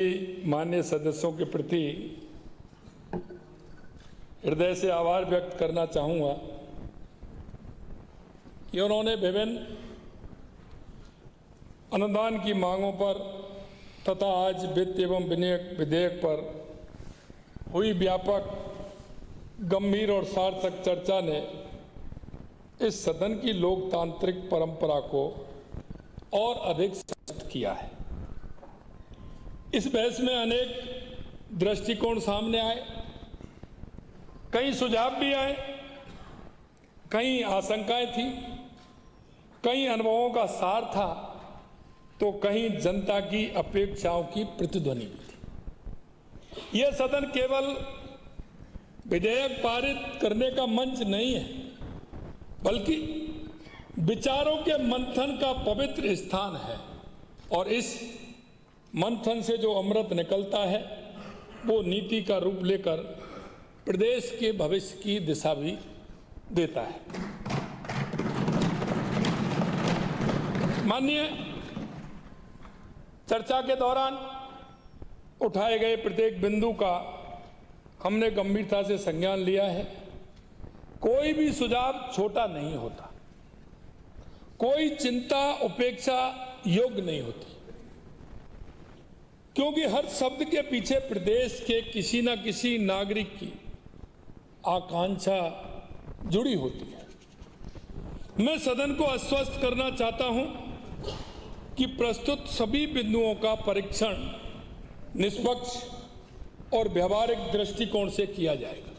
माननीय सदस्यों के प्रति हृदय से आभार व्यक्त करना चाहूँगा कि उन्होंने विभिन्न अनुदान की मांगों पर तथा आज वित्त एवं विधेयक पर हुई व्यापक, गंभीर और सार्थक चर्चा ने इस सदन की लोकतांत्रिक परंपरा को और अधिक सशक्त किया है। इस बहस में अनेक दृष्टिकोण सामने आए, कई सुझाव भी आए, कई आशंकाएं थी, कई अनुभवों का सार था, तो कहीं जनता की अपेक्षाओं की प्रतिध्वनि भी थी। यह सदन केवल विधेयक पारित करने का मंच नहीं है, बल्कि विचारों के मंथन का पवित्र स्थान है और इस मंथन से जो अमृत निकलता है वो नीति का रूप लेकर प्रदेश के भविष्य की दिशा भी देता है। माननीय चर्चा के दौरान उठाए गए प्रत्येक बिंदु का हमने गंभीरता से संज्ञान लिया है। कोई भी सुझाव छोटा नहीं होता, कोई चिंता उपेक्षा योग्य नहीं होती, क्योंकि हर शब्द के पीछे प्रदेश के किसी न किसी नागरिक की आकांक्षा जुड़ी होती है। मैं सदन को आश्वस्त करना चाहता हूं कि प्रस्तुत सभी बिंदुओं का परीक्षण निष्पक्ष और व्यावहारिक दृष्टिकोण से किया जाएगा।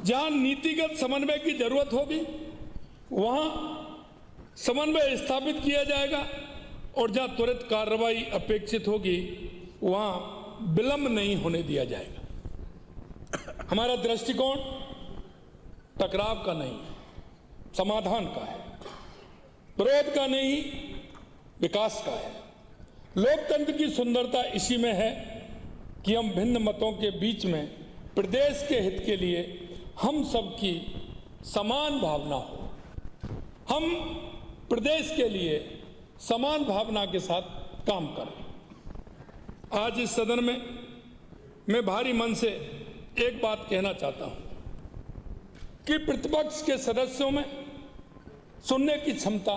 जहां नीतिगत समन्वय की जरूरत होगी वहां समन्वय स्थापित किया जाएगा और जहां त्वरित कार्रवाई अपेक्षित होगी वहां विलंब नहीं होने दिया जाएगा। हमारा दृष्टिकोण टकराव का नहीं, समाधान का है, विरोध का नहीं, विकास का है। लोकतंत्र की सुंदरता इसी में है कि हम भिन्न मतों के बीच में प्रदेश के हित के लिए हम सबकी समान भावना हो, हम प्रदेश के लिए समान भावना के साथ काम करें। आज इस सदन में मैं भारी मन से एक बात कहना चाहता हूं कि प्रतिपक्ष के सदस्यों में सुनने की क्षमता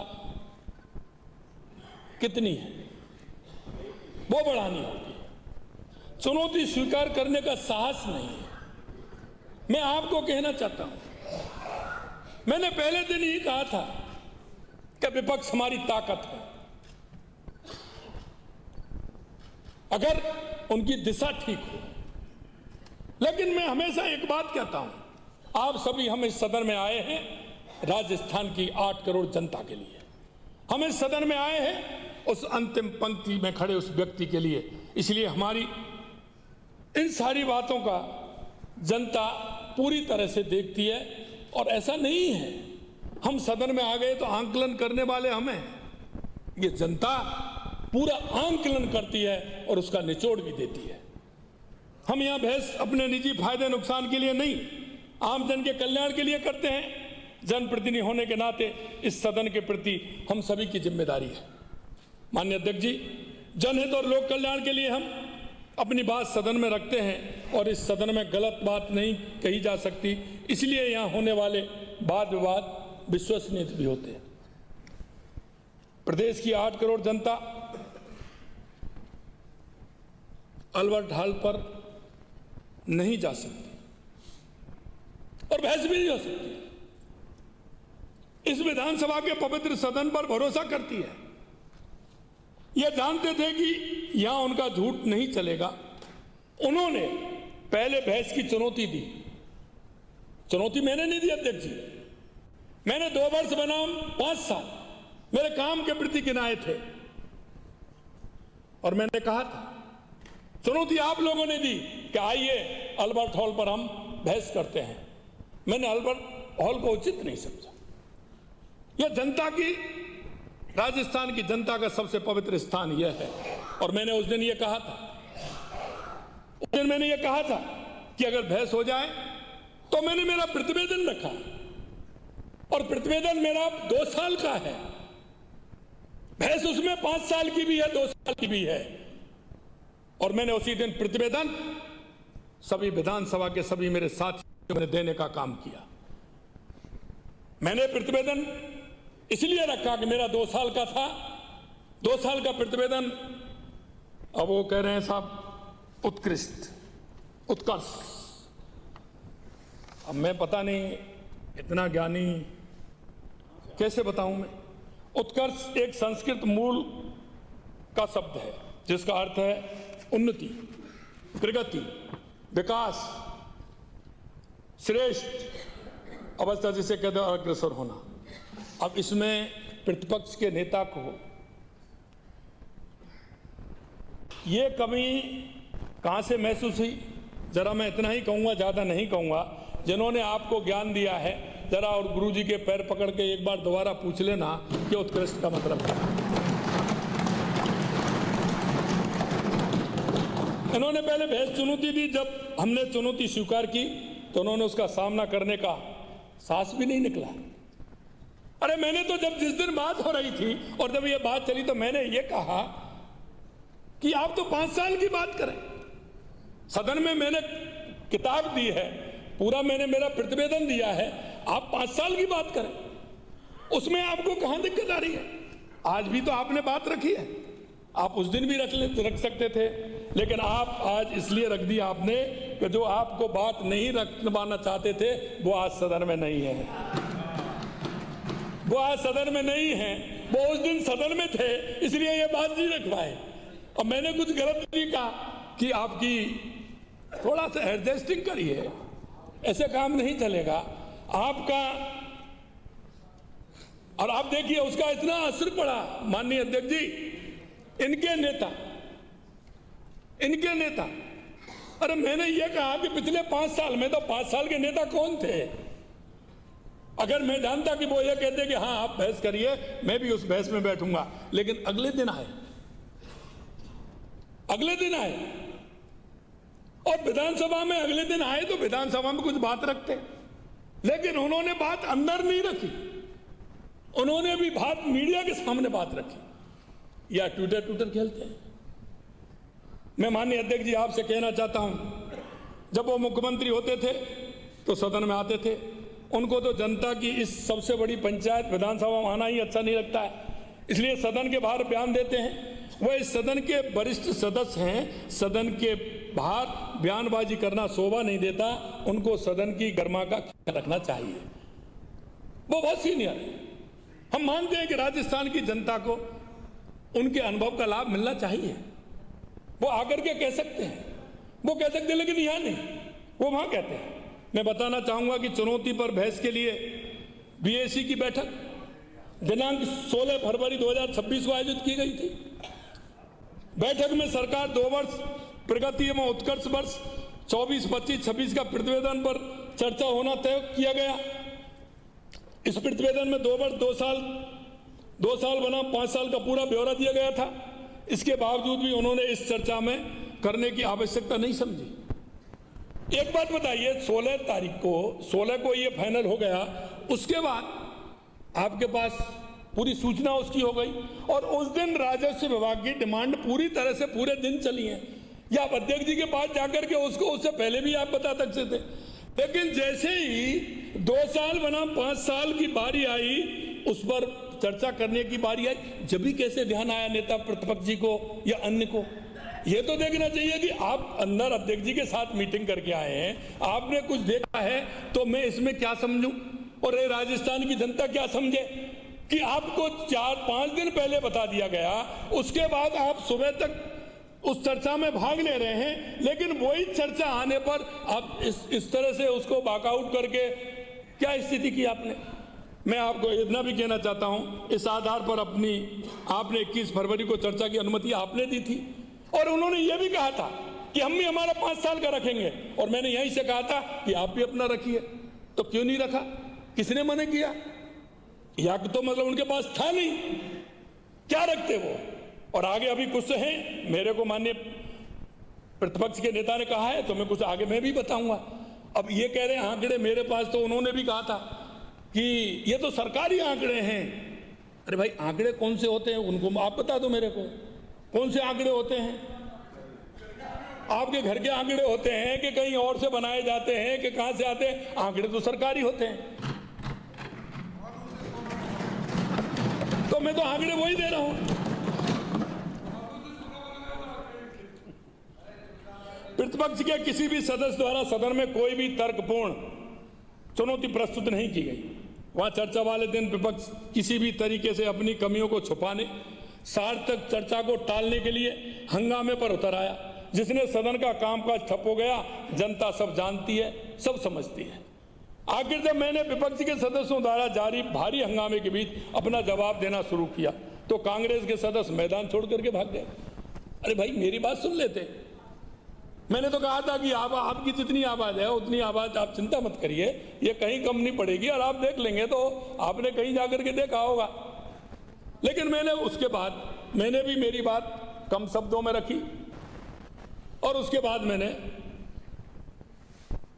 कितनी है वो बढ़ानी होगी। चुनौती स्वीकार करने का साहस नहीं है। मैं आपको कहना चाहता हूं, मैंने पहले दिन ही कहा था कि विपक्ष हमारी ताकत है। अगर उनकी दिशा ठीक हो, लेकिन मैं हमेशा एक बात कहता हूं, आप सभी हम इस सदन में आए हैं राजस्थान की 8 करोड़ जनता के लिए। हम इस सदन में आए हैं उस अंतिम पंक्ति में खड़े उस व्यक्ति के लिए। इसलिए हमारी इन सारी बातों का जनता पूरी तरह से देखती है और ऐसा नहीं है हम सदन में आ गए तो आंकलन करने वाले हमें। ये जनता पूरा आंकलन करती है और उसका निचोड़ भी देती है। हम यहाँ बहस अपने निजी फायदे नुकसान के लिए नहीं, आम जन के कल्याण के लिए करते हैं। जनप्रतिनिधि होने के नाते इस सदन के प्रति हम सभी की जिम्मेदारी है। माननीय अध्यक्ष जी, जनहित और लोक कल्याण के लिए हम अपनी बात सदन में रखते हैं और इस सदन में गलत बात नहीं कही जा सकती। इसलिए यहाँ होने वाले वाद विवाद विश्वसनीय भी होते हैं। प्रदेश की 8 करोड़ जनता अलबर्ट हॉल पर नहीं जा सकती और बहस भी नहीं हो सकती। इस विधानसभा के पवित्र सदन पर भरोसा करती है। यह जानते थे कि यहां उनका झूठ नहीं चलेगा। उन्होंने पहले बहस की चुनौती दी। चुनौती मैंने नहीं दी अध्यक्ष जी, मैंने 2 वर्ष बनाम 5 साल मेरे काम के प्रति गिनाए थे और मैंने कहा था चुनौती आप लोगों ने दी कि आइए अल्बर्ट हॉल पर हम बहस करते हैं। मैंने अल्बर्ट हॉल को उचित नहीं समझा। यह जनता की, राजस्थान की जनता का सबसे पवित्र स्थान यह है। और मैंने उस दिन यह कहा था, कि अगर बहस हो जाए तो मैंने मेरा प्रतिवेदन रखा और प्रतिवेदन मेरा 2 साल का है। बहस उसमें 5 साल की भी है, 2 साल की भी है। और मैंने उसी दिन प्रतिवेदन सभी विधानसभा के सभी मेरे साथियों ने देने का काम किया। मैंने प्रतिवेदन इसलिए रखा कि मेरा 2 साल का था, 2 साल का प्रतिवेदन। अब वो कह रहे हैं साहब उत्कृष्ट, उत्कर्ष। अब मैं पता नहीं इतना ज्ञानी कैसे बताऊं मैं। उत्कर्ष एक संस्कृत मूल का शब्द है जिसका अर्थ है उन्नति, प्रगति, विकास, श्रेष्ठ अवस्था, जिसे कहते हैं अग्रसर होना। अब इसमें प्रतिपक्ष के नेता को ये कमी कहां से महसूस हुई, जरा मैं इतना ही कहूंगा, ज्यादा नहीं कहूंगा। जिन्होंने आपको ज्ञान दिया है जरा और गुरुजी के पैर पकड़ के एक बार दोबारा पूछ लेना कि उत्कृष्ट का मतलब क्या है। इन्होंने पहले बहस चुनौती दी, जब हमने चुनौती स्वीकार की तो उन्होंने उसका सामना करने का साहस भी नहीं निकला। अरे मैंने तो जब जिस दिन बात हो रही थी और जब ये बात चली तो मैंने ये कहा कि आप तो 5 साल की बात करें। सदन में मैंने किताब दी है, पूरा मैंने मेरा प्रतिवेदन दिया है, आप 5 साल की बात करें, उसमें आपको कहां दिक्कत आ रही है? आज भी तो आपने बात रखी है, आप उस दिन भी रख सकते थे, लेकिन आप आज इसलिए रख दी आपने कि जो आपको बात नहीं रखवाना चाहते थे वो आज सदन में नहीं है, वो आज सदन में नहीं है, वो उस दिन सदन में थे इसलिए ये बात नहीं रखवाए। और मैंने कुछ गलत नहीं कहा कि आपकी थोड़ा सा एडजस्टिंग करिए, ऐसे काम नहीं चलेगा आपका। और आप देखिए उसका इतना असर पड़ा माननीय अध्यक्ष जी, इनके नेता। अरे मैंने ये कहा कि पिछले 5 साल में तो 5 साल के नेता कौन थे? अगर मैं जानता कि वो ये कहते कि हाँ आप बहस करिए, मैं भी उस बहस में बैठूंगा, लेकिन अगले दिन आए और विधानसभा में अगले दिन आए तो विधानसभा में कुछ बात रखते, लेकिन उन्होंने बात अंदर नहीं रखी, उन्होंने भी बात मीडिया के सामने बात रखी या ट्विटर खेलते हैं। मैं माननीय अध्यक्ष जी आपसे कहना चाहता हूं, जब वो मुख्यमंत्री होते थे तो सदन में आते थे, उनको तो जनता की इस सबसे बड़ी पंचायत विधानसभा में आना ही अच्छा नहीं लगता है, इसलिए सदन के बाहर बयान देते हैं। वो इस सदन के वरिष्ठ सदस्य हैं, सदन के बाहर बयानबाजी करना शोभा नहीं देता, उनको सदन की गर्मा का ख्याल रखना चाहिए। वो बहुत सीनियर है, हम मानते हैं कि राजस्थान की जनता को उनके अनुभव का लाभ मिलना चाहिए, वो आकर के कह सकते हैं, वो कह सकते हैं, लेकिन यहां नहीं, वो वहां कहते हैं। मैं बताना चाहूंगा कि चुनौती पर बहस के लिए बीएसी की बैठक दिनांक 16 फरवरी 2026 को आयोजित की गई थी। बैठक में सरकार 2 वर्ष प्रगति एवं उत्कर्ष वर्ष 24-25-26 का प्रतिवेदन पर चर्चा होना तय किया गया। इस प्रतिवेदन में 2 वर्ष 2 साल बना 5 साल का पूरा ब्यौरा दिया गया था। इसके बावजूद भी उन्होंने इस चर्चा में करने की आवश्यकता नहीं समझी। एक बात बताइए, 16 को ये फाइनल हो गया, उसके बाद आपके पास पूरी सूचना उसकी हो गई और उस दिन राजस्व विभाग की डिमांड पूरी तरह से पूरे दिन चली है, या आप अध्यक्ष जी के पास जाकर के उसको उससे पहले भी आप बता सकते थे। लेकिन जैसे ही 2 साल बना 5 साल की बारी आई, उस पर चर्चा करने की बारी आई, जब भी कैसे ध्यान आया नेता प्रतिपक्ष जी को या अन्य को? ये तो देखना चाहिए कि आप अंदर अध्यक्ष जी के साथ मीटिंग करके आए हैं, आपने कुछ देखा है तो मैं इसमें क्या समझूं और ये राजस्थान की जनता क्या समझे कि आपको 4-5 दिन पहले बता दिया गया, उसके बाद आप सुबह तक उस चर्चा में भाग ले रहे हैं, लेकिन वही चर्चा आने पर आप इस तरह से उसको वॉकआउट करके क्या स्थिति की आपने? मैं आपको इतना भी कहना चाहता हूं, इस आधार पर आपने 21 फरवरी को चर्चा की अनुमति आपने दी थी और उन्होंने ये भी कहा था कि हम भी हमारा 5 साल का रखेंगे, और मैंने यहीं से कहा था कि आप भी अपना रखिए। तो क्यों नहीं रखा? किसने मना किया? या तो मतलब उनके पास था नहीं, क्या रखते वो? और आगे अभी कुछ हैं, मेरे को माननीय प्रतिपक्ष के नेता ने कहा है तो मैं कुछ आगे मैं भी बताऊंगा। अब ये कह रहे हैं आंकड़े मेरे पास, तो उन्होंने भी कहा था कि ये तो सरकारी आंकड़े हैं। अरे भाई आंकड़े कौन से होते हैं उनको आप बता दो मेरे को, कौन से आंकड़े होते हैं? आपके घर के आंकड़े होते हैं कि कहीं और से बनाए जाते हैं कि कहां से आते हैं? आंकड़े तो सरकारी होते हैं। तो मैं तो आंकड़े वही दे रहा हूं। प्रतिपक्ष के किसी भी सदस्य द्वारा सदन में कोई भी तर्कपूर्ण चुनौती प्रस्तुत नहीं की गई। वहां चर्चा वाले दिन विपक्ष किसी भी तरीके से अपनी कमियों को छुपाने, सार्थक चर्चा को टालने के लिए हंगामे पर उतर आया, जिसने सदन का कामकाज ठप हो गया। जनता सब जानती है, सब समझती है। आखिर जब मैंने विपक्ष के सदस्यों द्वारा जारी भारी हंगामे के बीच अपना जवाब देना शुरू किया तो कांग्रेस के सदस्य मैदान छोड़ करके भाग गए। अरे भाई, मेरी बात सुन लेते। मैंने तो कहा था कि आपकी जितनी आवाज है उतनी आवाज आप चिंता मत करिए, ये कहीं कम नहीं पड़ेगी और आप देख लेंगे। तो आपने कहीं जाकर के देखा होगा। लेकिन मैंने उसके बाद मैंने भी मेरी बात कम शब्दों में रखी और उसके बाद मैंने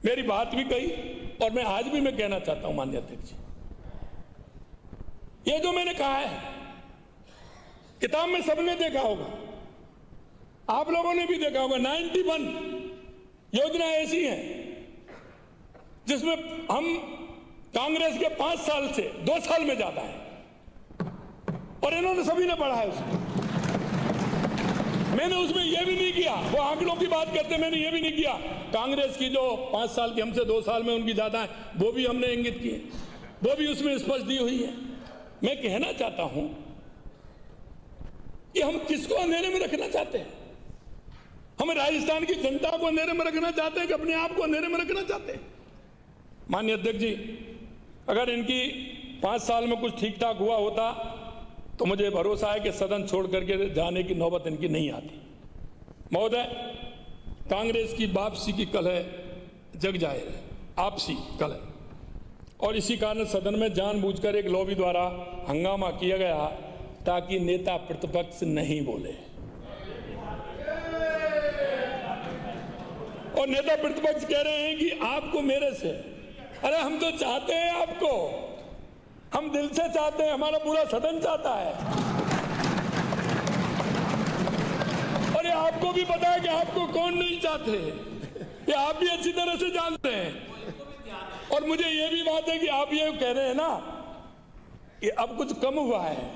मेरी बात भी कही और मैं आज भी मैं कहना चाहता हूं माननीय अध्यक्ष जी, ये जो मैंने कहा है किताब में सबने देखा होगा, आप लोगों ने भी देखा होगा। 91 योजना ऐसी है जिसमें हम कांग्रेस के 5 साल से 2 साल में ज्यादा है और इन्होंने सभी ने पढ़ा है उसको। मैंने उसमें यह भी नहीं किया, वो आंकड़ों की बात करते, मैंने ये भी नहीं किया कांग्रेस की जो 5 साल की हमसे 2 साल में उनकी ज्यादा है वो भी हमने इंगित की है, वो भी उसमें स्पष्ट दी हुई है। मैं कहना चाहता हूं कि हम किसको अंधेरे में रखना चाहते हैं? हम राजस्थान की जनता को अंधेरे में रखना चाहते हैं कि अपने आप को अंधेरे में रखना चाहते हैं? माननीय अध्यक्ष जी, अगर इनकी 5 साल में कुछ ठीक ठाक हुआ होता तो मुझे भरोसा है कि सदन छोड़ करके जाने की नौबत इनकी नहीं आती। महोदय, कांग्रेस की वापसी की कलह जग जाहिर है, आपसी कलह, और इसी कारण सदन में जानबूझकर एक लॉबी द्वारा हंगामा किया गया ताकि नेता प्रतिपक्ष नहीं बोले। और नेता प्रतिपक्ष कह रहे हैं कि आपको मेरे से, अरे हम तो चाहते हैं आपको, हम दिल से चाहते हैं, हमारा पूरा सदन चाहता है। और ये आपको भी पता है कि आपको कौन नहीं चाहते, ये आप भी अच्छी तरह से जानते हैं। और मुझे ये भी बात है कि आप ये कह रहे हैं ना कि अब कुछ कम हुआ है,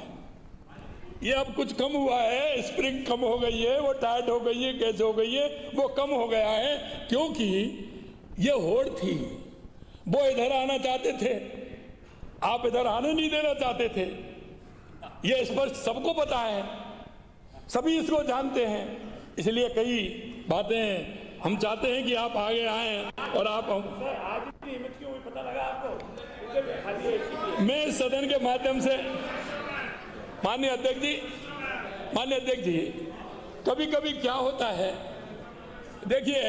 ये अब कुछ कम हुआ है, स्प्रिंग कम हो गई है, वो टाइट हो गई है, कैसे हो गई है, वो कम हो गया है क्योंकि ये होड़ थी। वो इधर आना चाहते थे, आप इधर आने नहीं देना चाहते थे, ये स्पष्ट सबको पता है, सभी इसको जानते हैं। इसलिए कई बातें हम चाहते हैं कि आप आगे आए और आप आज इतनी हिम्मत क्यों हुई पता लगा आपको? मैं सदन के माध्यम से माननीय अध्यक्ष जी, कभी कभी क्या होता है, देखिए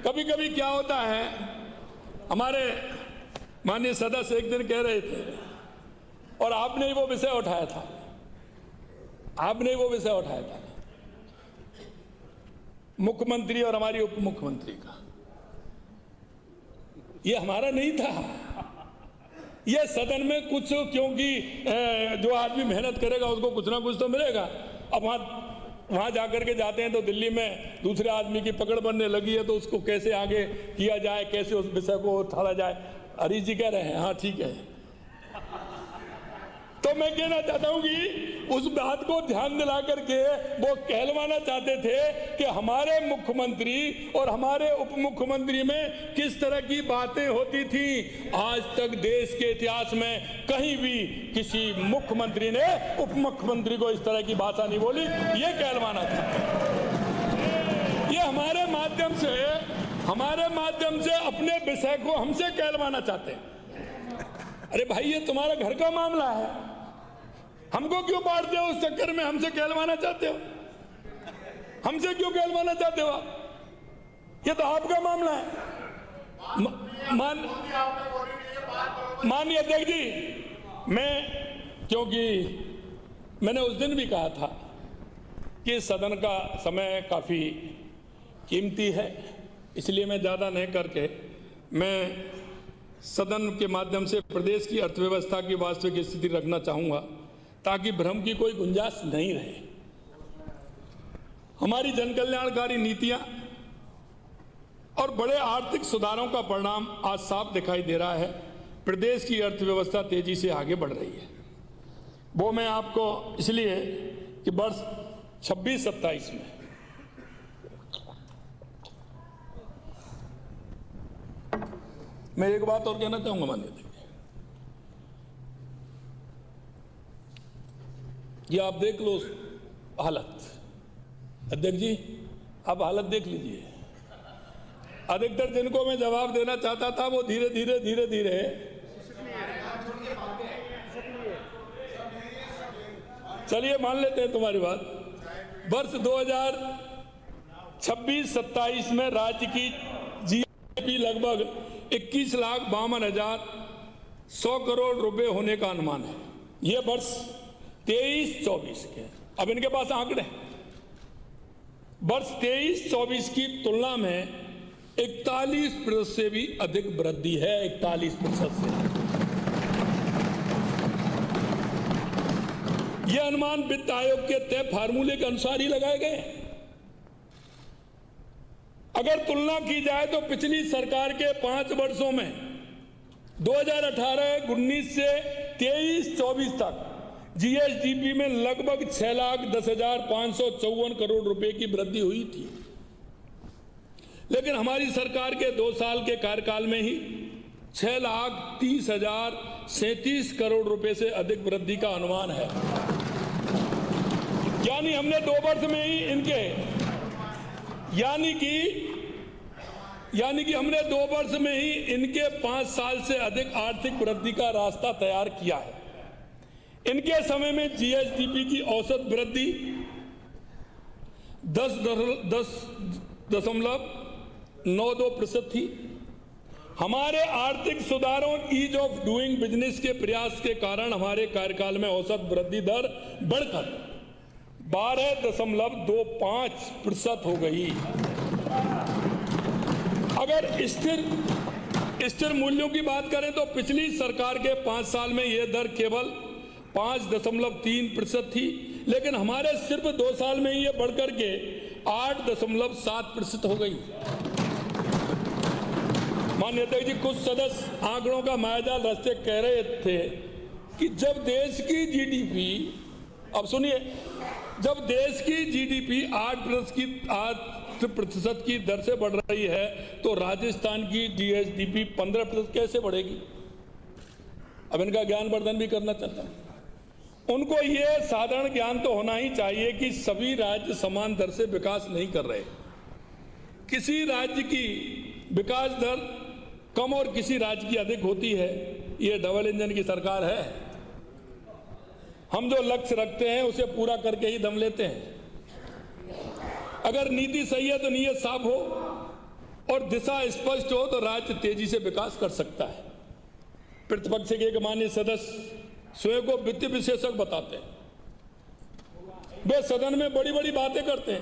कभी कभी क्या होता है, हमारे माननीय सदस्य एक दिन कह रहे थे और आपने ही वो विषय उठाया था, मुख्यमंत्री और हमारी उप मुख्यमंत्री का। ये हमारा नहीं था, ये सदन में कुछ, क्योंकि जो आदमी मेहनत करेगा उसको कुछ ना कुछ तो मिलेगा। अब वहां जाकर के जाते हैं तो दिल्ली में दूसरे आदमी की पकड़ बनने लगी है, तो उसको कैसे आगे किया जाए, कैसे उस विषय को उठाया जाए। हरीश जी कह रहे हैं हाँ ठीक है। तो मैं कहना चाहता हूं कि उस बात को ध्यान दिला करके वो कहलवाना चाहते थे कि हमारे मुख्यमंत्री और हमारे उप मुख्यमंत्री में किस तरह की बातें होती थी। आज तक देश के इतिहास में कहीं भी किसी मुख्यमंत्री ने उप मुख्यमंत्री को इस तरह की भाषा नहीं बोली, ये कहलवाना चाहते हैं। ये हमारे माध्यम से अपने विषय को हमसे कहलवाना चाहते हैं। अरे भाई, ये तुम्हारा घर का मामला है, हमको क्यों बांटते हो? उस चक्कर में हमसे कहलवाना चाहते हो, हमसे क्यों कहलवाना चाहते हो आप? ये तो आपका मामला है। माननीय अध्यक्ष जी, क्योंकि मैंने उस दिन भी कहा था कि सदन का समय काफी कीमती है, इसलिए मैं ज्यादा नहीं करके मैं सदन के माध्यम से प्रदेश की अर्थव्यवस्था की वास्तविक स्थिति रखना चाहूंगा ताकि भ्रम की कोई गुंजाइश नहीं रहे। हमारी जनकल्याणकारी नीतियां और बड़े आर्थिक सुधारों का परिणाम आज साफ दिखाई दे रहा है। प्रदेश की अर्थव्यवस्था तेजी से आगे बढ़ रही है। वो मैं आपको इसलिए कि वर्ष 26-27 में मैं एक बात और कहना चाहूंगा माननीय अध्यक्ष, ये आप देख लो हालत। अध्यक्ष जी आप हालत देख लीजिए। अधिकतर जिनको मैं जवाब देना चाहता था वो धीरे धीरे चलिए मान लेते हैं तुम्हारी बात। वर्ष 2026-27 में राज्य की जीडीपी लगभग 21,52,100 करोड़ रुपए होने का अनुमान है। यह वर्ष 23-24 के। अब इनके पास आंकड़े वर्ष 23-24 की तुलना में 41% से भी अधिक वृद्धि है। 41% से। यह अनुमान वित्त आयोग के तय फार्मूले के अनुसार ही लगाए गए। अगर तुलना की जाए तो पिछली सरकार के 5 वर्षों में 2018-19 से 23-24 तक जीएसडीपी में लगभग 6,10,554 करोड़ रुपए की वृद्धि हुई थी। लेकिन हमारी सरकार के 2 साल के कार्यकाल में ही 6,30,037 करोड़ रुपए से अधिक वृद्धि का अनुमान है। यानी हमने 2 वर्ष में ही इनके यानी कि हमने 2 वर्ष में ही इनके 5 साल से अधिक आर्थिक वृद्धि का रास्ता तैयार किया है। इनके समय में जीएसडीपी की औसत वृद्धि 10.92% थी। हमारे आर्थिक सुधारों ईज ऑफ डूइंग बिजनेस के प्रयास के कारण हमारे कार्यकाल में औसत वृद्धि दर बढ़कर 12.25% हो गई। अगर स्थिर मूल्यों की बात करें तो पिछली सरकार के 5 साल में यह दर केवल 5.3% थी। लेकिन हमारे सिर्फ 2 साल में ही यह बढ़कर के 8.7% हो गई। माननीय अध्यक्ष जी, कुछ सदस्य आंकड़ों का मायाजाल रचते कह रहे थे कि जब देश की जीडीपी, अब सुनिए, जब देश की जीडीपी 8% की दर से बढ़ रही है तो राजस्थान की जीएसडीपी 15% कैसे बढ़ेगी। अब इनका ज्ञानवर्धन भी करना चाहता हूं। उनको यह साधारण ज्ञान तो होना ही चाहिए कि सभी राज्य समान दर से विकास नहीं कर रहे। किसी राज्य की विकास दर कम और किसी राज्य की अधिक होती है। यह डबल इंजन की सरकार है। हम जो लक्ष्य रखते हैं उसे पूरा करके ही दम लेते हैं। अगर नीति सही है तो नीयत साफ हो और दिशा स्पष्ट हो तो राज्य तेजी से विकास कर सकता है। प्रतिपक्ष के माननीय सदस्य स्वयं को वित्तीय विशेषज्ञ बताते हैं। वे सदन में बड़ी बड़ी बातें करते हैं,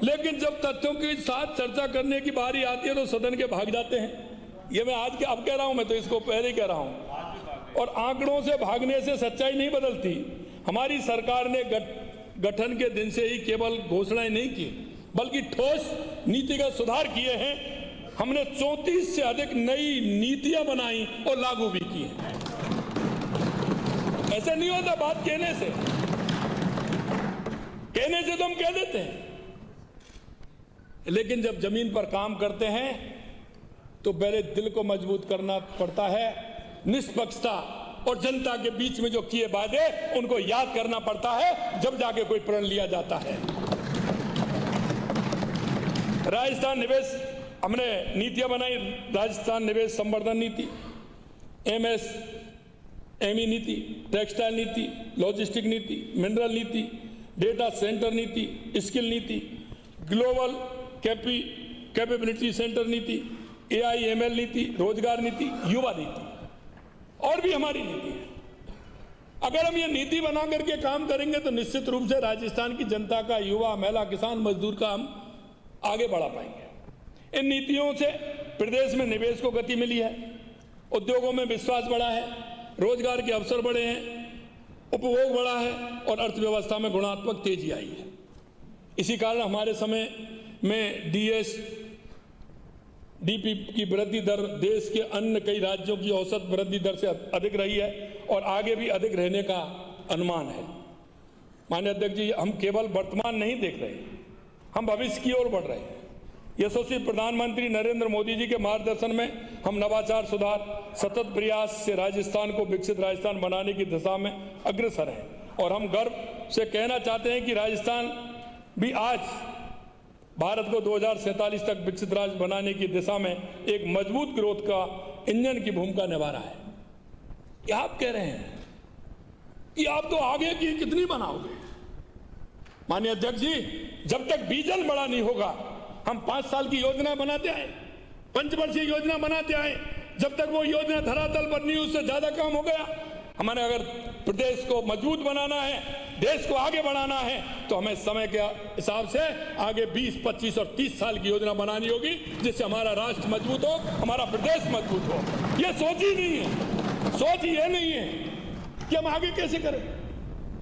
लेकिन जब तथ्यों के साथ चर्चा करने की बारी आती है तो सदन के भाग जाते हैं। ये मैं आज के अब कह रहा हूं, मैं तो इसको पहले ही कह रहा हूं। और आंकड़ों से भागने से सच्चाई नहीं बदलती। हमारी सरकार ने गठन के दिन से ही केवल घोषणाएं नहीं की बल्कि ठोस नीतिगत सुधार किए हैं। हमने 34 से अधिक नई नीतियां बनाई और लागू भी की हैं। ऐसा नहीं होता बात कहने से तो हम कह देते हैं, लेकिन जब जमीन पर काम करते हैं तो पहले दिल को मजबूत करना पड़ता है। निष्पक्षता और जनता के बीच में जो किए वादे उनको याद करना पड़ता है जब जाके कोई प्रण लिया जाता है। राजस्थान निवेश, हमने नीतियां बनाई। राजस्थान निवेश संवर्धन नीति, एमएसएमई नीति, टेक्सटाइल नीति, लॉजिस्टिक नीति, मिनरल नीति, डेटा सेंटर नीति, स्किल नीति, ग्लोबल कैपेबिलिटी सेंटर नीति, AIML नीति, रोजगार नीति, युवा नीति और भी हमारी नीति है। अगर हम ये नीति बना करके काम करेंगे तो निश्चित रूप से राजस्थान की जनता का, युवा, महिला, किसान, मजदूर का हम आगे बढ़ा पाएंगे। इन नीतियों से प्रदेश में निवेश को गति मिली है, उद्योगों में विश्वास बढ़ा है, रोजगार के अवसर बढ़े हैं, उपभोग बढ़ा है और अर्थव्यवस्था में गुणात्मक तेजी आई है। इसी कारण हमारे समय में डीपी की वृद्धि दर देश के अन्य कई राज्यों की औसत वृद्धि दर से अधिक रही है और आगे भी अधिक रहने का अनुमान है। माननीय अध्यक्ष जी, हम केवल वर्तमान नहीं देख रहे, हम भविष्य की ओर बढ़ रहे हैं। यशस्वी प्रधानमंत्री नरेंद्र मोदी जी के मार्गदर्शन में हम नवाचार, सुधार, सतत प्रयास से राजस्थान को विकसित राजस्थान बनाने की दिशा में अग्रसर हैं और हम गर्व से कहना चाहते हैं कि राजस्थान भी आज भारत को 2047 तक विकसित राज्य बनाने की दिशा में एक मजबूत ग्रोथ का इंजन की भूमिका निभा रहा है। क्या आप कह रहे हैं कि आप तो आगे की कितनी बनाओगे? माननीय अध्यक्ष जी, जब तक विजन बड़ा नहीं होगा, हम 5 साल की योजना बनाते आए, पंचवर्षीय योजना बनाते आए, जब तक वो योजना धरातल पर नहीं, उससे ज्यादा काम हो गया। हमारे अगर प्रदेश को मजबूत बनाना है, देश को आगे बढ़ाना है, तो हमें समय के हिसाब से आगे 20, 25 और 30 साल की योजना बनानी होगी, जिससे हमारा राष्ट्र मजबूत हो, हमारा प्रदेश मजबूत हो। ये सोच ही नहीं है, सोच ये नहीं है कि हम आगे कैसे करें।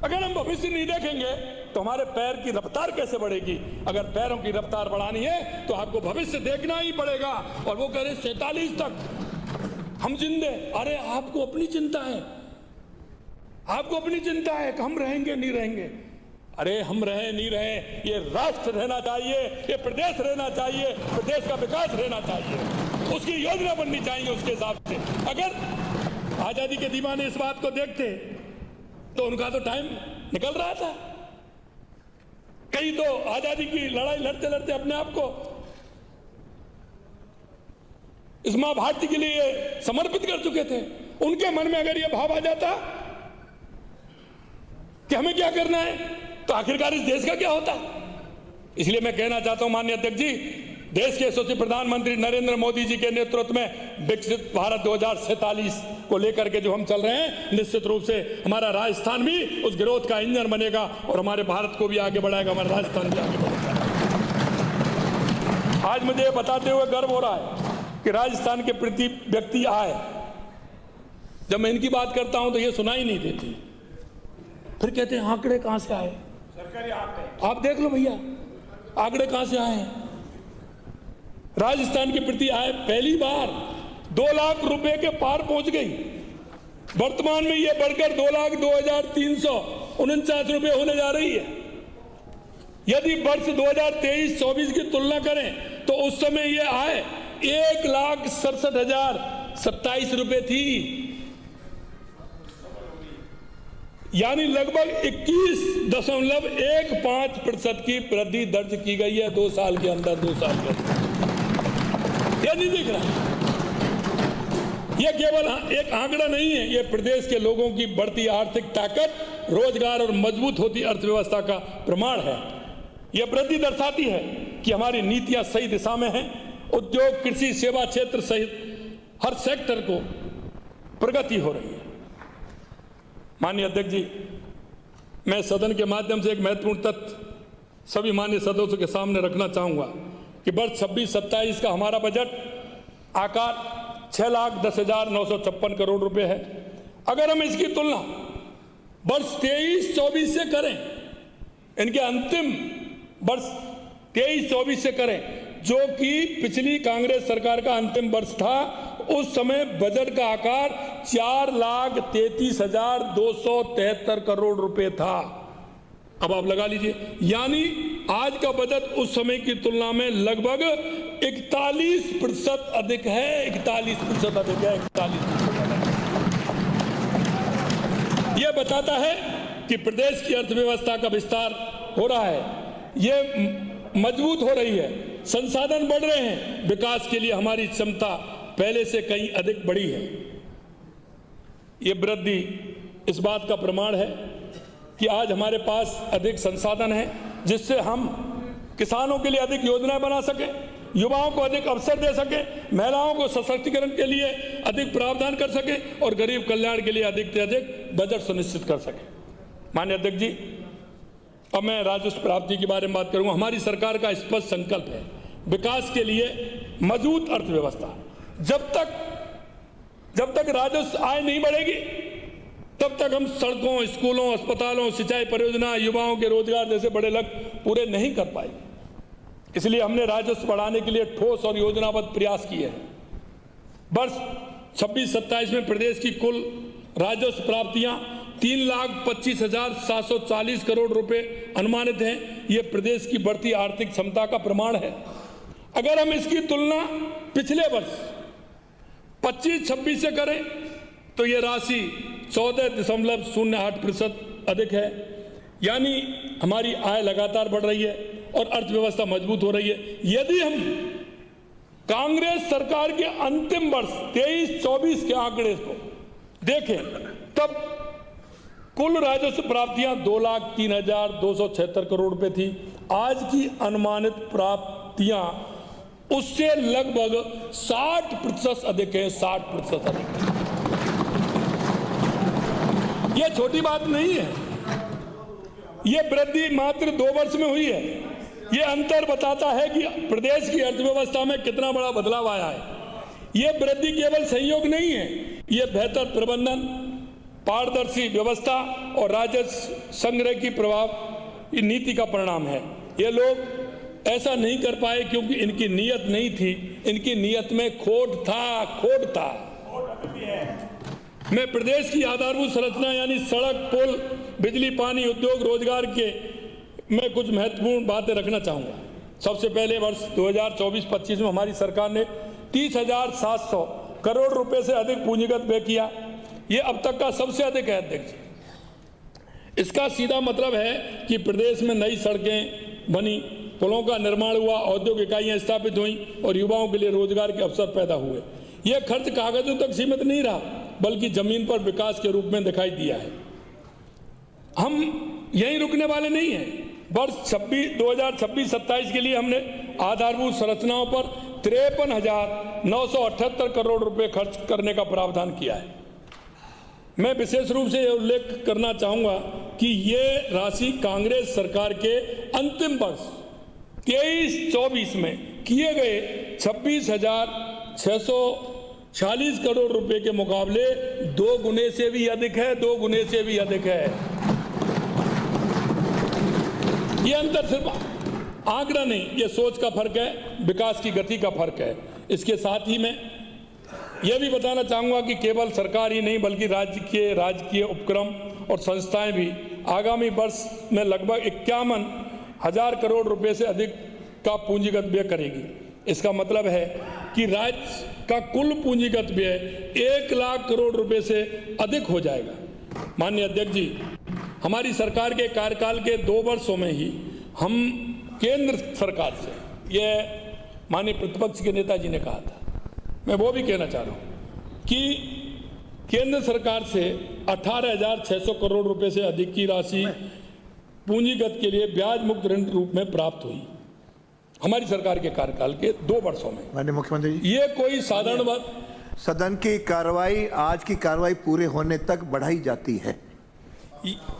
अगर हम भविष्य नहीं देखेंगे तो हमारे पैर की रफ्तार कैसे बढ़ेगी? अगर पैरों की रफ्तार बढ़ानी है तो आपको भविष्य देखना ही पड़ेगा। और वो कह रहे 47 तक हम जिंदे। अरे आपको अपनी चिंता है, आपको अपनी चिंता है कि हम रहेंगे नहीं रहेंगे। अरे हम रहे नहीं रहे, ये राष्ट्र रहना चाहिए, ये प्रदेश रहना चाहिए, प्रदेश का विकास रहना चाहिए, उसकी योजना बननी चाहिए उसके हिसाब से। अगर आजादी के दीवाने इस बात को देखते तो उनका तो टाइम निकल रहा था। कई तो आजादी की लड़ाई लड़ते लड़ते अपने आप को इस मां भारती के लिए समर्पित कर चुके थे। उनके मन में अगर यह भाव आ जाता कि हमें क्या करना है, तो आखिरकार इस देश का क्या होता? इसलिए मैं कहना चाहता हूं माननीय अध्यक्ष जी, देश के यशस्वी प्रधानमंत्री नरेंद्र मोदी जी के नेतृत्व में विकसित भारत 2047 को लेकर के जो हम चल रहे हैं, निश्चित रूप से हमारा राजस्थान भी उस ग्रोथ का इंजन बनेगा और हमारे भारत को भी आगे बढ़ाएगा, हमारा राजस्थान भी आगे बढ़ेगा। आज मुझे ये बताते हुए गर्व हो रहा है कि राजस्थान के प्रति व्यक्ति आए, जब मैं इनकी बात करता हूं तो ये सुनाई नहीं देती। फिर कहते हैं आंकड़े कहां से आए? सरकारी आंकड़े आप देख लो भैया, आंकड़े कहां से आए? राजस्थान के प्रति आय पहली बार 2 लाख रुपए के पार पहुंच गई। वर्तमान में यह बढ़कर 2,02,349 रुपए होने जा रही है। यदि वर्ष 2023-24 की तुलना करें तो उस समय यह आय 1,67,027 रुपए थी, यानी लगभग 21.15% की वृद्धि दर्ज की गई है 2 साल के अंदर। 2 साल के अंदर यह नहीं दिख रहा। यह केवल एक आंकड़ा नहीं है, यह प्रदेश के लोगों की बढ़ती आर्थिक ताकत, रोजगार और मजबूत होती अर्थव्यवस्था का प्रमाण है। यह वृद्धि दर्शाती है कि हमारी नीतियां सही दिशा में हैं। उद्योग, कृषि, सेवा क्षेत्र सहित हर सेक्टर को प्रगति हो रही है। माननीय अध्यक्ष जी, मैं सदन के माध्यम से एक महत्वपूर्ण तथ्य सभी माननीय सदस्यों के सामने रखना चाहूंगा कि वर्ष 26-27 का हमारा बजट आकार 6,10,956 करोड़ रुपए है। अगर हम इसकी तुलना वर्ष 23-24 से करें, इनके अंतिम वर्ष 23-24 से करें, जो कि पिछली कांग्रेस सरकार का अंतिम वर्ष था, उस समय बजट का आकार 4,33,273 करोड़ रुपए था। अब आप लगा लीजिए, यानी आज का बजट उस समय की तुलना में लगभग 41% अधिक है। 41% अधिक है। 41% यह बताता है कि प्रदेश की अर्थव्यवस्था का विस्तार हो रहा है, यह मजबूत हो रही है, संसाधन बढ़ रहे हैं, विकास के लिए हमारी क्षमता पहले से कहीं अधिक बढ़ी है। यह वृद्धि इस बात का प्रमाण है कि आज हमारे पास अधिक संसाधन है, जिससे हम किसानों के लिए अधिक योजनाएं बना सकें, युवाओं को अधिक अवसर दे सकें, महिलाओं को सशक्तिकरण के लिए अधिक प्रावधान कर सकें और गरीब कल्याण के लिए अधिक से अधिक बजट सुनिश्चित कर सकें। माननीय अध्यक्ष जी, अब मैं राजस्व प्राप्ति के बारे में बात करूंगा। हमारी सरकार का स्पष्ट संकल्प है विकास के लिए मजबूत अर्थव्यवस्था। जब तक राजस्व आय नहीं बढ़ेगी, तब तक हम सड़कों, स्कूलों, अस्पतालों, सिंचाई परियोजना, युवाओं के रोजगार जैसे बड़े लक्ष्य पूरे नहीं कर पाएंगे। इसलिए हमने राजस्व बढ़ाने के लिए ठोस और योजनाबद्ध प्रयास किए हैं। वर्ष 26-27 में प्रदेश की कुल राजस्व प्राप्तियां 3,25,740 करोड़ रुपए अनुमानित हैं। ये प्रदेश की बढ़ती आर्थिक क्षमता का प्रमाण है। अगर हम इसकी तुलना पिछले वर्ष 25-26 से करें तो ये राशि 14.08% अधिक है। यानी हमारी आय लगातार बढ़ रही है और अर्थव्यवस्था मजबूत हो रही है। यदि हम कांग्रेस सरकार के अंतिम वर्ष 23-24 के आंकड़े को देखें तब कुल राजस्व प्राप्तियां 2,03,276 करोड़ रुपए थी। आज की अनुमानित प्राप्तियां उससे लगभग 60% अधिक है। 60% अधिक है। यह छोटी बात नहीं है। यह वृद्धि मात्र 2 वर्ष में हुई है। यह अंतर बताता है कि प्रदेश की अर्थव्यवस्था में कितना बड़ा बदलाव आया है। यह वृद्धि केवल संयोग नहीं है, यह बेहतर प्रबंधन, पारदर्शी व्यवस्था और राजस्व संग्रह की प्रभाव नीति का परिणाम है। ये लोग ऐसा नहीं कर पाए क्योंकि इनकी नीयत नहीं थी, इनकी नीयत में खोट था। मैं प्रदेश की आधारभूत संरचना यानी सड़क, पुल, बिजली, पानी, उद्योग, रोजगार के मैं कुछ महत्वपूर्ण बातें रखना चाहूँगा। सबसे पहले वर्ष 2024-25 में हमारी सरकार ने 30,700 करोड़ रुपए से अधिक पूंजीगत व्यय किया। ये अब तक का सबसे अधिक है अध्यक्ष। इसका सीधा मतलब है कि प्रदेश में नई सड़कें बनी, पुलों का निर्माण हुआ, औद्योगिक इकाइयाँ स्थापित हुई और युवाओं के लिए रोजगार के अवसर पैदा हुए। यह खर्च कागजों तक सीमित नहीं रहा बल्कि जमीन पर विकास के रूप में दिखाई दिया है। हम यहीं रुकने वाले नहीं हैं। वर्ष 2026-27 के लिए हमने आधारभूत संरचनाओं पर 53,978 करोड़ रुपए खर्च करने का प्रावधान किया है। मैं विशेष रूप से यह उल्लेख करना चाहूंगा कि ये राशि कांग्रेस सरकार के अंतिम वर्ष 23-24 में किए गए 26,646 करोड़ रुपए के मुकाबले 2 गुने से भी अधिक है। 2 गुने से भी अधिक है। ये अंतर सिर्फ आंकड़ा नहीं, ये सोच का फर्क है, विकास की गति का फर्क है। इसके साथ ही मैं यह भी बताना चाहूंगा कि केवल सरकार ही नहीं बल्कि राजकीय उपक्रम और संस्थाएं भी आगामी वर्ष में लगभग 51,000 करोड़ रुपए से अधिक का पूंजीगत व्यय करेगी। इसका मतलब है कि राज्य का कुल पूंजीगत व्यय 1 लाख करोड़ रुपए से अधिक हो जाएगा। माननीय अध्यक्ष जी, हमारी सरकार के कार्यकाल के 2 वर्षों में ही हम केंद्र सरकार से, यह माननीय प्रतिपक्ष के नेताजी ने कहा था, मैं वो भी कहना चाह रहा हूँ कि केंद्र सरकार से 18,600 करोड़ रुपए से अधिक की राशि पूंजीगत के लिए ब्याज मुक्त ऋण रूप में प्राप्त हुई हमारी सरकार के कार्यकाल के 2 वर्षों में। माननीय मुख्यमंत्री जी, ये कोई साधारण बात, सदन की कार्रवाई आज की कार्रवाई पूरे होने तक बढ़ाई जाती है।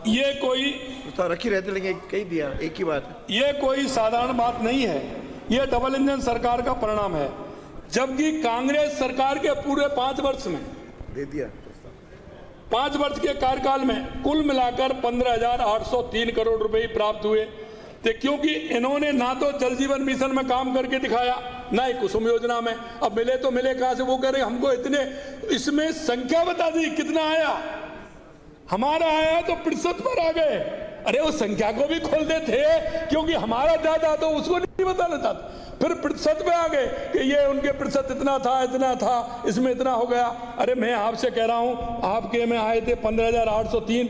ये कोई तो रखी रहते लेकिन कही दिया एक ही बात, ये कोई साधारण बात नहीं है। ये डबल इंजन सरकार का परिणाम है। जबकि कांग्रेस सरकार के पूरे 5 वर्ष में दे दिया 5 वर्ष के कार्यकाल में कुल मिलाकर 15,803 करोड़ रुपए प्राप्त हुए थे, क्योंकि इन्होंने ना तो जल जीवन मिशन में काम करके दिखाया, ना ही कुसुम योजना में। अब मिले तो मिले कहां से, वो कह रहे हमको इतने, इसमें संख्या बता दी कितना आया, हमारा आया तो प्रतिशत पर आ गए। अरे उस संख्या को भी खोल देते क्योंकि हमारा ज्यादा तो उसको नहीं बताना चाहते, फिर प्रतिशत पे आ गए कि ये उनके प्रतिशत इतना था, इसमें इतना हो गया। अरे मैं आपसे कह रहा हूं, आपके में आए थे 15,803,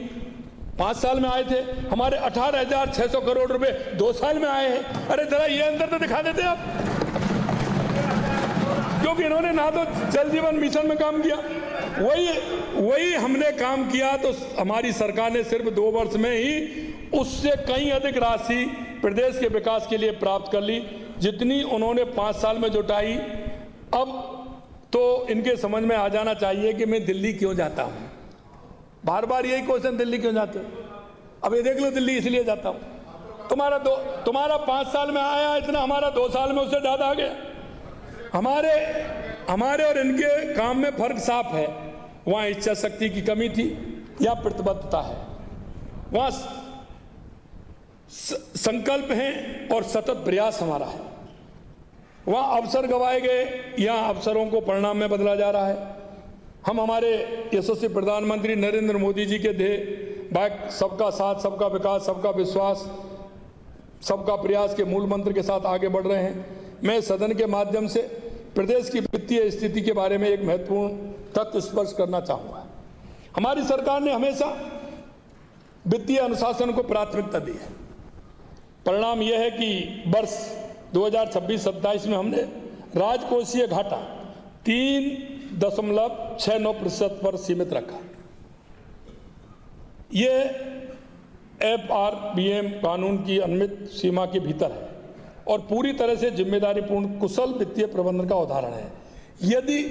5 साल में आए थे, हमारे 18,600 करोड़ रुपए 2 साल में आए हैं। अरे जरा ये अंतर तो दिखा देते आप, क्योंकि इन्होंने ना तो जल जीवन मिशन में काम किया, वही हमने काम किया, तो हमारी सरकार ने सिर्फ 2 वर्ष में ही उससे कहीं अधिक राशि प्रदेश के विकास के लिए प्राप्त कर ली जितनी उन्होंने 5 साल में जुटाई। अब तो इनके समझ में आ जाना चाहिए कि मैं दिल्ली क्यों जाता हूं। बार बार यही क्वेश्चन, दिल्ली क्यों जाते हो? अब ये देख लो, दिल्ली इसलिए जाता हूं, तुम्हारा 5 साल में आया इतना, हमारा 2 साल में उससे ज्यादा आ गया। हमारे और इनके काम में फर्क साफ है। वहां इच्छा शक्ति की कमी थी, या प्रतिबद्धता है, वहां संकल्प है और सतत प्रयास हमारा है। वहां अवसर गंवाए गए, यहाँ अवसरों को परिणाम में बदला जा रहा है। हम हमारे यशस्वी प्रधानमंत्री नरेंद्र मोदी जी के ध्येय सबका साथ, सबका विकास, सबका विश्वास, सबका प्रयास के मूल मंत्र के साथ आगे बढ़ रहे हैं। मैं सदन के माध्यम से प्रदेश की वित्तीय स्थिति के बारे में एक महत्वपूर्ण तथ्य स्पर्श करना चाहूँगा। हमारी सरकार ने हमेशा वित्तीय अनुशासन को प्राथमिकता दी है। परिणाम यह है कि वर्ष 2026-27 में हमने राजकोषीय घाटा 3.69% पर सीमित रखा। ये FRBM कानून की अनुमित सीमा के भीतर है और पूरी तरह से जिम्मेदारीपूर्ण कुशल वित्तीय प्रबंधन का उदाहरण है। यदि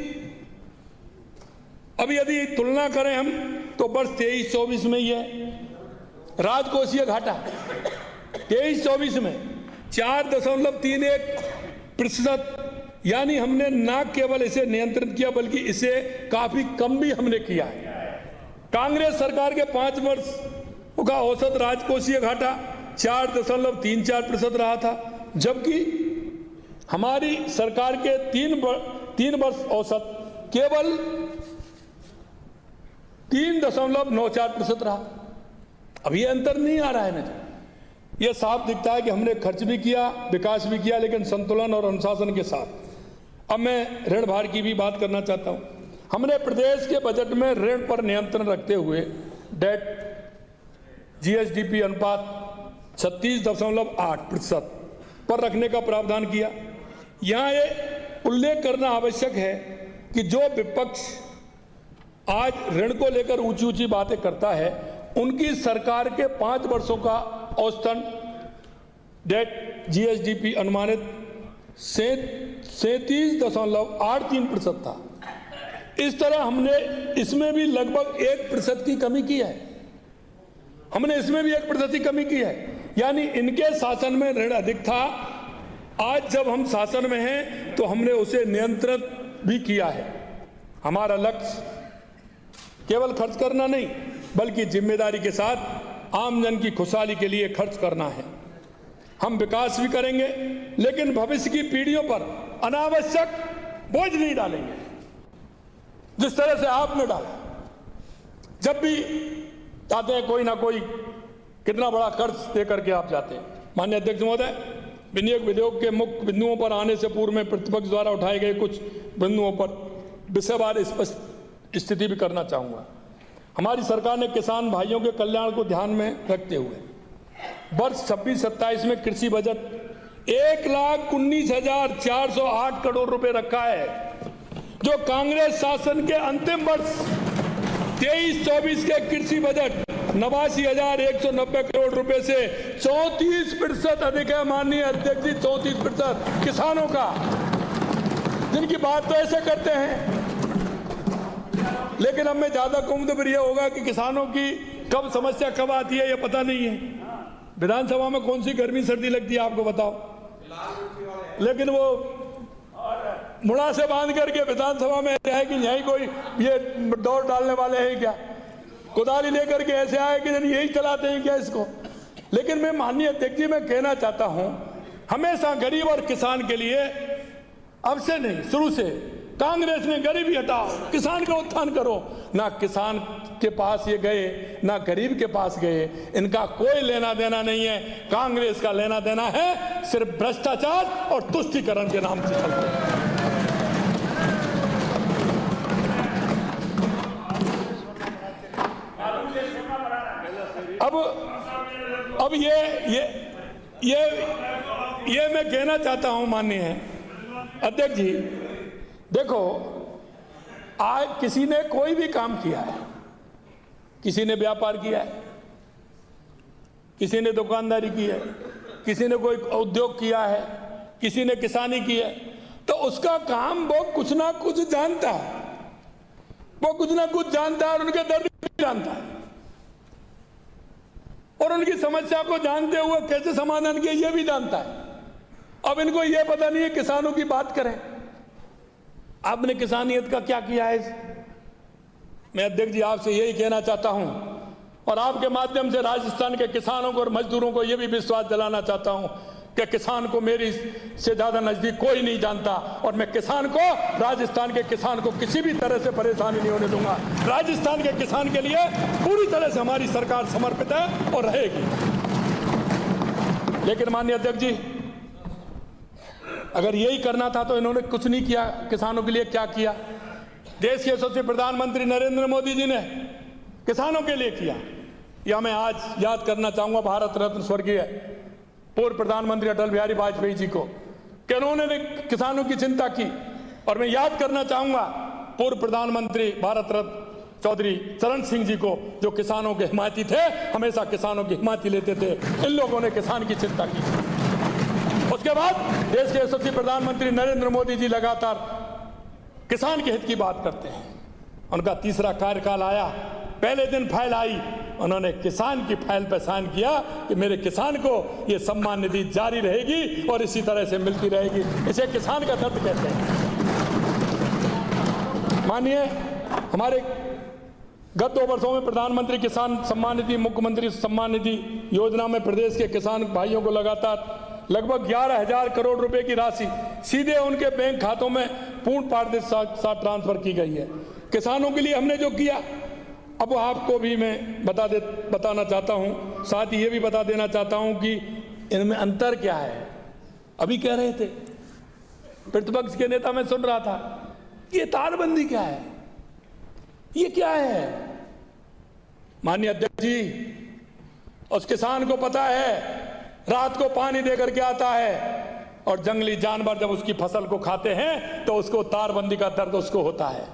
तुलना करें हम तो वर्ष 23-24 में ही है राजकोषीय घाटा 23-24 में 4.31%, यानी हमने न केवल इसे नियंत्रित किया बल्कि इसे काफी कम भी हमने किया है। कांग्रेस सरकार के 5 वर्ष का औसत राजकोषीय घाटा 4.34% रहा था, जबकि हमारी सरकार के 3 वर्ष औसत केवल 3.94% रहा। अब ये अंतर नहीं आ रहा है मुझे, ये साफ दिखता है कि हमने खर्च भी किया, विकास भी किया, लेकिन संतुलन और अनुशासन के साथ। अब मैं ऋण भार की भी बात करना चाहता हूं। हमने प्रदेश के बजट में ऋण पर नियंत्रण रखते हुए डेट GSDP अनुपात 36.8% पर रखने का प्रावधान किया। यहाँ ये उल्लेख करना आवश्यक है कि जो विपक्ष आज ऋण को लेकर ऊंची ऊंची बातें करता है, उनकी सरकार के 5 वर्षों का औसतन डेट GSDP अनुमानित 37.83% था। इस तरह हमने इसमें भी लगभग 1% की कमी की है। हमने इसमें भी 1% की कमी की है, यानी इनके शासन में ऋण अधिक था। आज जब हम शासन में हैं तो हमने उसे नियंत्रित भी किया है। हमारा लक्ष्य केवल खर्च करना नहीं बल्कि जिम्मेदारी के साथ आम जन की खुशहाली के लिए खर्च करना है। हम विकास भी करेंगे लेकिन भविष्य की पीढ़ियों पर अनावश्यक बोझ नहीं डालेंगे, जिस तरह से आपने डाला। जब भी जाते हैं कोई ना कोई कितना बड़ा कर्ज दे करके आप जाते हैं। माननीय अध्यक्ष महोदय, विनियोग के मुख्य बिंदुओं पर आने से पूर्व में प्रतिपक्ष द्वारा उठाए गए कुछ बिंदुओं पर विषयवार स्पष्ट स्थिति भी करना चाहूँगा। हमारी सरकार ने किसान भाइयों के कल्याण को ध्यान में रखते हुए वर्ष 26-27 में कृषि बजट 1,19,408 करोड़ रुपए रखा है, जो कांग्रेस शासन के अंतिम वर्ष 23-24 के कृषि बजट 89,190 करोड़ रुपए से 34% अधिक है। माननीय अध्यक्ष जी, 34% किसानों का, जिनकी बात तो ऐसे करते हैं, लेकिन अब में ज्यादा कुमुद यह होगा कि किसानों की कब समस्या कब आती है ये पता नहीं है। विधानसभा में कौन सी गर्मी सर्दी लगती है आपको बताओ, लेकिन वो मुड़ा से बांध करके विधानसभा में है कि यही कोई ये दौड़ डालने वाले हैं क्या, कुदाली लेकर के ऐसे आए कि यही चलाते हैं क्या इसको। लेकिन मैं माननीय अध्यक्ष जी मैं कहना चाहता हूं, हमेशा गरीब और किसान के लिए अब से नहीं शुरू से कांग्रेस ने गरीबी हटाओ, किसान का उत्थान करो। ना किसान के पास ये गए ना गरीब के पास गए, इनका कोई लेना देना नहीं है। कांग्रेस का लेना देना है सिर्फ भ्रष्टाचार और तुष्टीकरण के नाम से चलते हैं। अब ये मैं कहना चाहता हूं माननीय अध्यक्ष जी, देखो आज किसी ने कोई भी काम किया है, किसी ने व्यापार किया है, किसी ने दुकानदारी की है, किसी ने कोई उद्योग किया है, किसी ने किसानी की है, तो उसका काम वो कुछ ना कुछ जानता है, वो कुछ ना कुछ जानता है और उनके दर्द भी जानता है और उनकी समस्या को जानते हुए कैसे समाधान किया ये भी जानता है। अब इनको ये पता नहीं है किसानों की बात करें, आपने किसानियत का क्या किया है, मैं अध्यक्ष जी आपसे यही कहना चाहता हूं और आपके माध्यम से राजस्थान के किसानों को और मजदूरों को यह भी विश्वास दिलाना चाहता हूं कि किसान को मेरी से ज्यादा नजदीक कोई नहीं जानता और मैं किसान को, राजस्थान के किसान को किसी भी तरह से परेशानी नहीं होने दूंगा। राजस्थान के किसान के लिए पूरी तरह से हमारी सरकार समर्पित है और रहेगी। लेकिन माननीय अध्यक्ष जी, अगर यही करना था तो इन्होंने कुछ नहीं किया। किसानों के लिए क्या किया? देश के यशस्वी प्रधानमंत्री नरेंद्र मोदी जी ने किसानों के लिए किया। यह मैं आज याद करना चाहूंगा भारत रत्न स्वर्गीय पूर्व प्रधानमंत्री अटल बिहारी वाजपेयी जी को कि उन्होंने किसानों की चिंता की। और मैं याद करना चाहूंगा पूर्व प्रधानमंत्री भारत रत्न चौधरी चरण सिंह जी को, जो किसानों के हिमायती थे, हमेशा किसानों की हिमायती लेते थे। इन लोगों ने किसान की चिंता की। उसके बाद देश के यशस्वी प्रधानमंत्री नरेंद्र मोदी जी लगातार किसान के हित की बात करते हैं। उनका तीसरा कार्यकाल आया, पहले दिन फाइल आई, उन्होंने किसान की फाइल पर साइन किया कि मेरे किसान को ये सम्मान निधि जारी रहेगी और इसी तरह से मिलती रहेगी। इसे किसान का दर्द कहते हैं। मानिए, हमारे गत 2 वर्षों में प्रधानमंत्री किसान सम्मान निधि, मुख्यमंत्री सम्मान निधि योजना में प्रदेश के किसान भाइयों को लगातार लगभग 11,000 करोड़ रुपए की राशि सीधे उनके बैंक खातों में पूर्ण पारदर्शिता के साथ ट्रांसफर की गई है। किसानों के लिए हमने जो किया, अब आपको भी मैं बताना चाहता हूं, साथ ही ये भी बता देना चाहता हूं कि इनमें अंतर क्या है। अभी कह रहे थे प्रतिपक्ष के नेता, मैं सुन रहा था, ये तारबंदी क्या है, ये क्या है? माननीय अध्यक्ष जी, उस किसान को पता है रात को पानी देकर के आता है और जंगली जानवर जब उसकी फसल को खाते हैं तो उसको तारबंदी का दर्द उसको होता है।